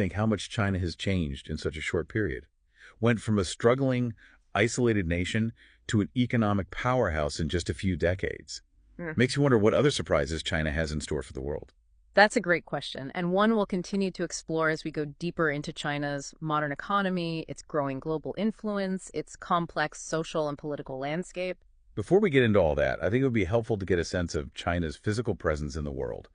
Think how much China has changed in such a short period. Went from a struggling, isolated nation to an economic powerhouse in just a few decades. Mm. Makes you wonder what other surprises China has in store for the world. That's a great question, and one we'll continue to explore as we go deeper into China's modern economy, its growing global influence, its complex social and political landscape. Before we get into all that, I think it would be helpful to get a sense of China's physical presence in the world.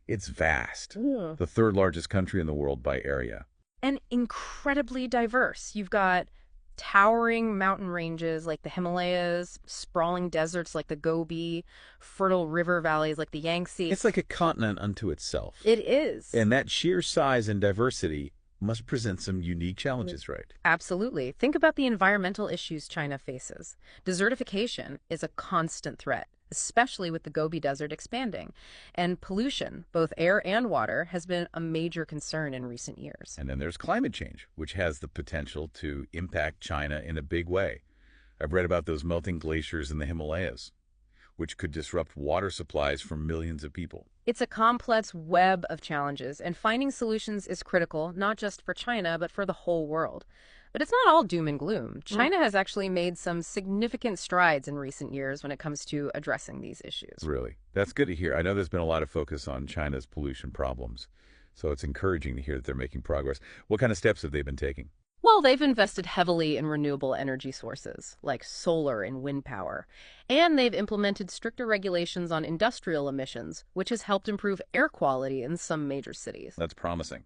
It's vast, Mm. the third largest country in the world by area. And incredibly diverse. You've got towering mountain ranges like the Himalayas, sprawling deserts like the Gobi, fertile river valleys like the Yangtze. It's like a continent unto itself. It is. And that sheer size and diversity must present some unique challenges, right? Absolutely. Think about the environmental issues China faces. Desertification is a constant threat, especially with the Gobi Desert expanding. And pollution, both air and water, has been a major concern in recent years. And then there's climate change, which has the potential to impact China in a big way. I've read about those melting glaciers in the Himalayas, which could disrupt water supplies for millions of people. It's a complex web of challenges, and finding solutions is critical, not just for China, but for the whole world. But it's not all doom and gloom. China has actually made some significant strides in recent years when it comes to addressing these issues. Really? That's good to hear. I know there's been a lot of focus on China's pollution problems, so it's encouraging to hear that they're making progress. What kind of steps have they been taking? Well, they've invested heavily in renewable energy sources, like solar and wind power. And they've implemented stricter regulations on industrial emissions, which has helped improve air quality in some major cities. That's promising.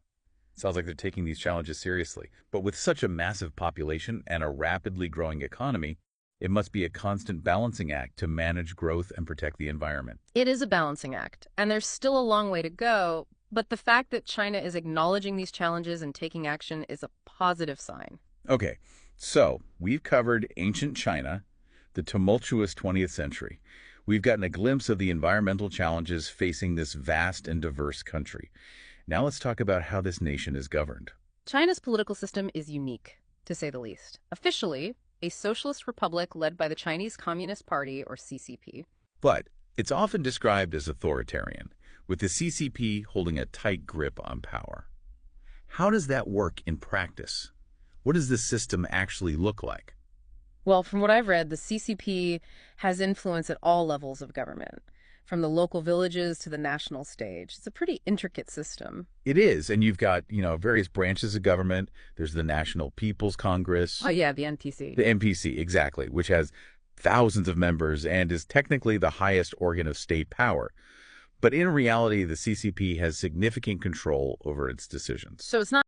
Sounds like they're taking these challenges seriously. But with such a massive population and a rapidly growing economy, it must be a constant balancing act to manage growth and protect the environment. It is a balancing act, and there's still a long way to go, but the fact that China is acknowledging these challenges and taking action is a positive sign. Okay, so we've covered ancient China, the tumultuous 20th century. We've gotten a glimpse of the environmental challenges facing this vast and diverse country. Now let's talk about how this nation is governed. China's political system is unique, to say the least. Officially, a socialist republic led by the Chinese Communist Party, or CCP. But it's often described as authoritarian, with the CCP holding a tight grip on power. How does that work in practice? What does this system actually look like? Well, from what I've read, the CCP has influence at all levels of government, from the local villages to the national stage. It's a pretty intricate system. It is, and you've got, various branches of government. There's the National People's Congress. Oh, yeah, the NPC. The NPC, exactly, which has thousands of members and is technically the highest organ of state power. But in reality, the CCP has significant control over its decisions. So it's not